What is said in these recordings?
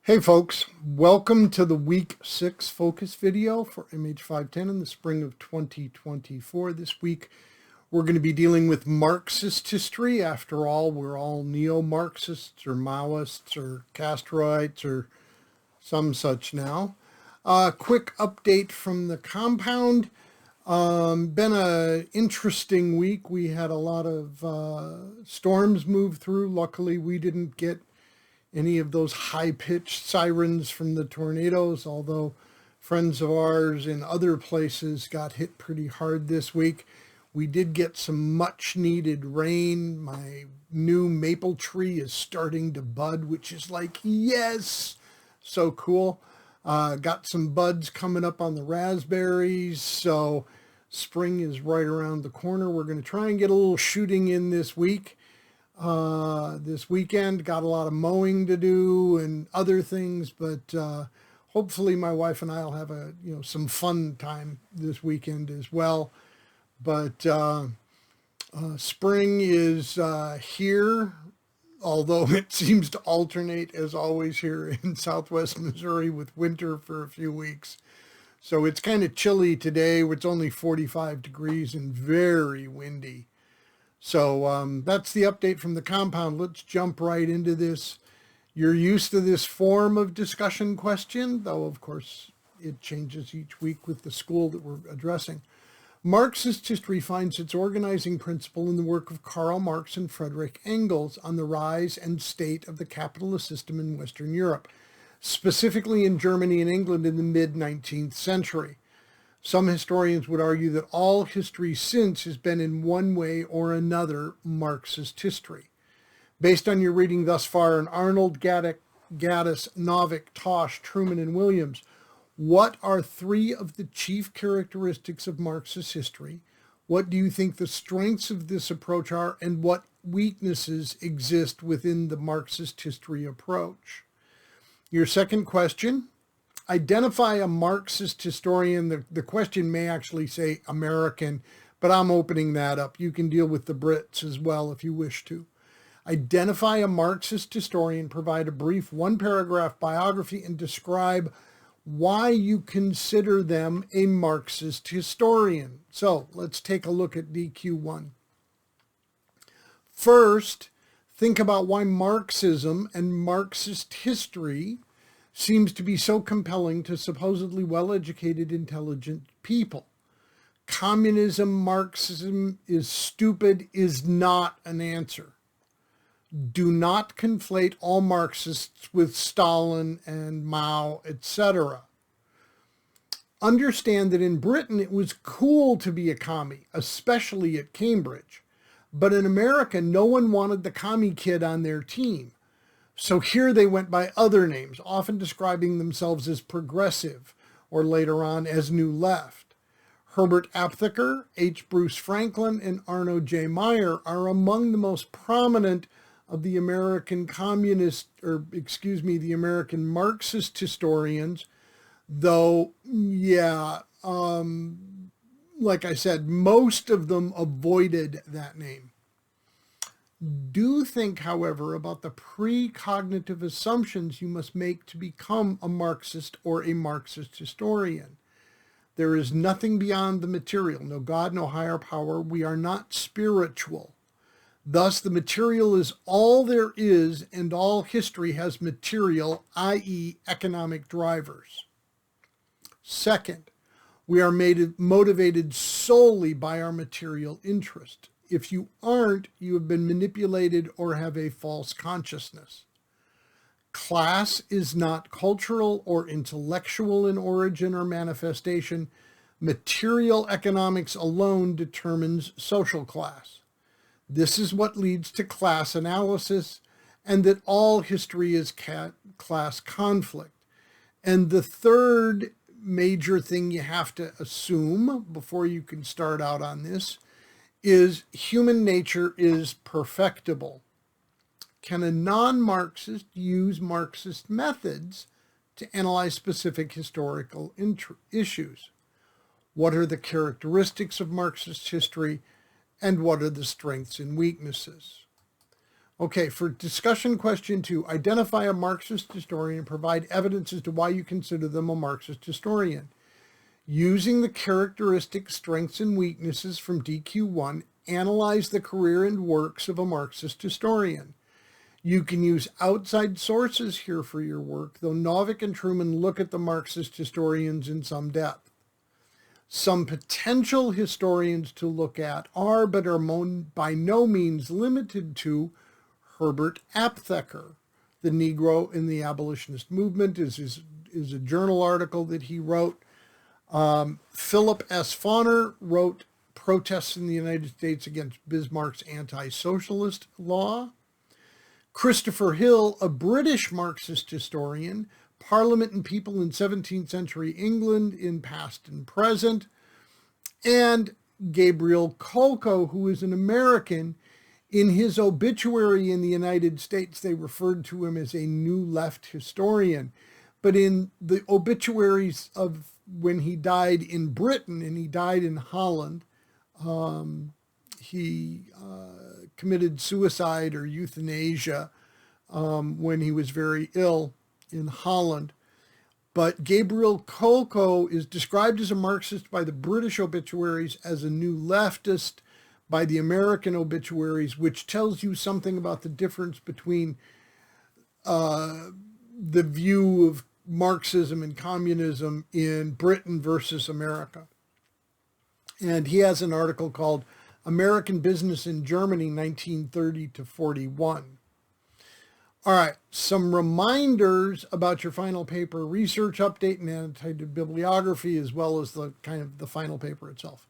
Hey folks, welcome to the week 6 focus video for MH510 in the spring of 2024. This week we're going to be dealing with Marxist history. After all, we're all neo-Marxists or Maoists or Castroites or some such now. Quick update from the compound. Been an interesting week. We had a lot of storms move through. Luckily we didn't get any of those high-pitched sirens from the tornadoes, although friends of ours in other places got hit pretty hard this week. We did get some much-needed rain. My new maple tree is starting to bud, which is like, yes, so cool. Got some buds coming up on the raspberries, so spring is right around the corner. We're going to try and get a little shooting in this week. This weekend, got a lot of mowing to do and other things, but hopefully my wife and I will have some fun time this weekend as well. But spring is here, although it seems to alternate as always here in Southwest Missouri with winter for a few weeks. So it's kind of chilly today. It's only 45 degrees and very windy. So that's the update from the compound. Let's jump right into this. You're used to this form of discussion question, though of course it changes each week with the school that we're addressing. Marxist history finds its organizing principle in the work of Karl Marx and Friedrich Engels on the rise and state of the capitalist system in Western Europe, specifically in Germany and England in the mid-19th century. Some historians would argue that all history since has been in one way or another Marxist history. Based on your reading thus far in Arnold, Gaddis, Novick, Tosh, Truman, and Williams, what are three of the chief characteristics of Marxist history? What do you think the strengths of this approach are, and what weaknesses exist within the Marxist history approach? Your second question: identify a Marxist historian. The question may actually say American, but I'm opening that up. You can deal with the Brits as well if you wish to. Identify a Marxist historian, provide a brief one-paragraph biography, and describe why you consider them a Marxist historian. So let's take a look at DQ1. First, think about why Marxism and Marxist history seems to be so compelling to supposedly well-educated, intelligent people. Communism, Marxism is stupid is not an answer. Do not conflate all Marxists with Stalin and Mao, etc. Understand that in Britain it was cool to be a commie, especially at Cambridge. But in America, no one wanted the commie kid on their team. So here they went by other names, often describing themselves as progressive, or later on as New Left. Herbert Aptheker, H. Bruce Franklin, and Arno J. Meyer are among the most prominent of the American the American Marxist historians, though, like I said, most of them avoided that name. Do think, however, about the precognitive assumptions you must make to become a Marxist or a Marxist historian. There is nothing beyond the material, no God, no higher power. We are not spiritual. Thus, the material is all there is, and all history has material, i.e. economic drivers. Second, we are motivated solely by our material interest. If you aren't, you have been manipulated or have a false consciousness. Class is not cultural or intellectual in origin or manifestation. Material economics alone determines social class. This is what leads to class analysis, and that all history is class conflict. And the third major thing you have to assume before you can start out on this is human nature is perfectible. Can a non-Marxist use Marxist methods to analyze specific historical issues? What are the characteristics of Marxist history, and what are the strengths and weaknesses? Okay, for discussion question 2, identify a Marxist historian and provide evidence as to why you consider them a Marxist historian. Using the characteristic strengths and weaknesses from DQ1, analyze the career and works of a Marxist historian. You can use outside sources here for your work, though Novick and Truman look at the Marxist historians in some depth. Some potential historians to look at are, but are by no means limited to, Herbert Aptheker. The Negro in the Abolitionist Movement is a journal article that he wrote. Philip S. Fauner wrote Protests in the United States Against Bismarck's Anti-Socialist Law. Christopher Hill, a British Marxist historian, Parliament and People in 17th Century England in Past and Present. And Gabriel Kolko, who is an American. In his obituary in the United States, they referred to him as a New Left historian. But in the obituaries of when he died in Britain, and he died in Holland, he committed suicide or euthanasia when he was very ill in Holland. But Gabriel Kolko is described as a Marxist by the British obituaries, as a New Leftist by the American obituaries, which tells you something about the difference between the view of Marxism and communism in Britain versus America. And he has an article called American Business in Germany, 1930 to 41. All right, some reminders about your final paper, research update and annotated bibliography, as well as the kind of the final paper itself.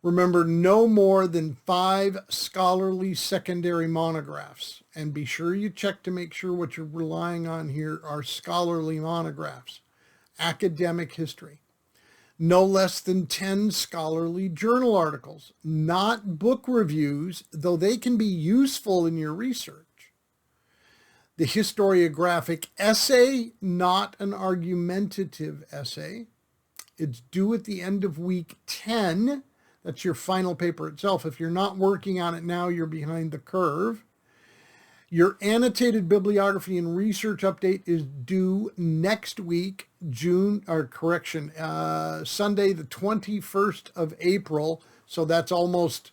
Remember, no more than 5 scholarly secondary monographs. And be sure you check to make sure what you're relying on here are scholarly monographs. Academic history. No less than 10 scholarly journal articles, not book reviews, though they can be useful in your research. The historiographic essay, not an argumentative essay. It's due at the end of week 10. That's your final paper itself. If you're not working on it now, you're behind the curve. Your annotated bibliography and research update is due next week, Sunday, the 21st of April. So that's almost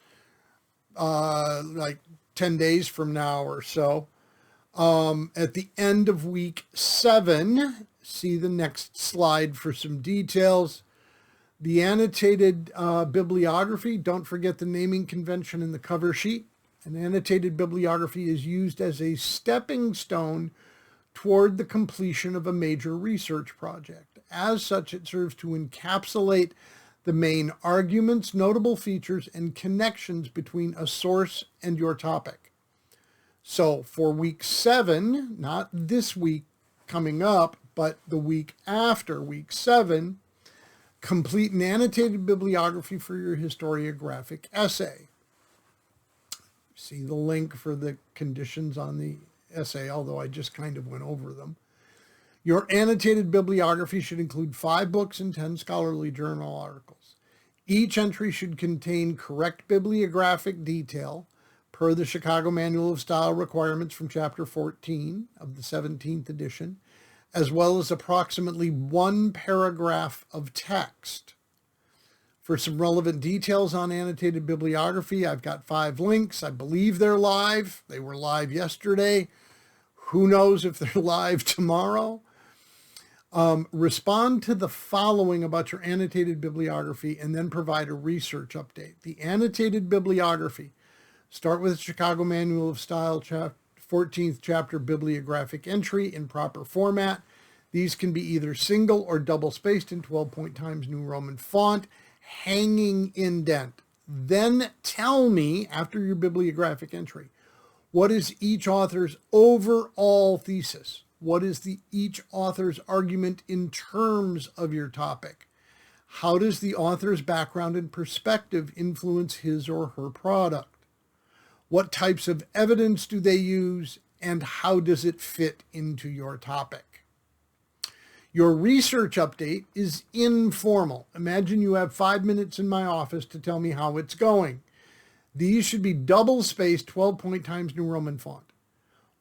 like 10 days from now or so. At the end of week 7, see the next slide for some details. The annotated bibliography, don't forget the naming convention in the cover sheet. An annotated bibliography is used as a stepping stone toward the completion of a major research project. As such, it serves to encapsulate the main arguments, notable features, and connections between a source and your topic. So for week 7, not this week coming up, but the week after week 7, complete an annotated bibliography for your historiographic essay. See the link for the conditions on the essay, although I just kind of went over them. Your annotated bibliography should include 5 books and 10 scholarly journal articles. Each entry should contain correct bibliographic detail per the Chicago Manual of Style requirements from Chapter 14 of the 17th edition, as well as approximately 1 paragraph of text. For some relevant details on annotated bibliography, I've got 5 links. I believe they're live. They were live yesterday. Who knows if they're live tomorrow? Respond to the following about your annotated bibliography and then provide a research update. The annotated bibliography. Start with the Chicago Manual of Style, 14th chapter bibliographic entry in proper format. These can be either single or double spaced in 12-point Times New Roman font, hanging indent. Then tell me, after your bibliographic entry, what is each author's overall thesis? What is each author's argument in terms of your topic? How does the author's background and perspective influence his or her product? What types of evidence do they use, and how does it fit into your topic? Your research update is informal. Imagine you have 5 minutes in my office to tell me how it's going. These should be double spaced, 12-point Times New Roman font.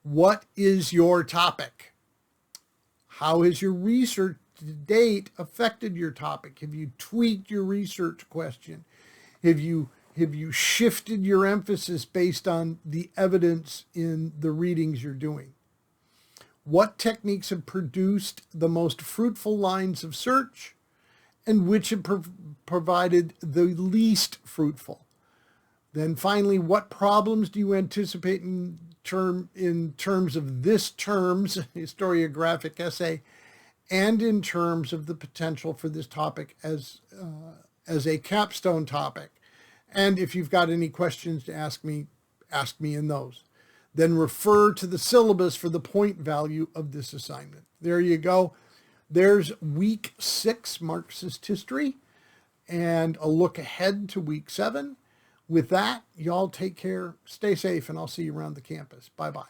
What is your topic? How has your research to date affected your topic? Have you tweaked your research question? Have you shifted your emphasis based on the evidence in the readings you're doing? What techniques have produced the most fruitful lines of search, and which have provided the least fruitful? Then finally, what problems do you anticipate in terms of this term's historiographic essay, and in terms of the potential for this topic as a capstone topic? And if you've got any questions to ask me in those. Then refer to the syllabus for the point value of this assignment. There you go. There's week 6 Marxist history and a look ahead to week 7. With that, y'all take care, stay safe, and I'll see you around the campus. Bye-bye.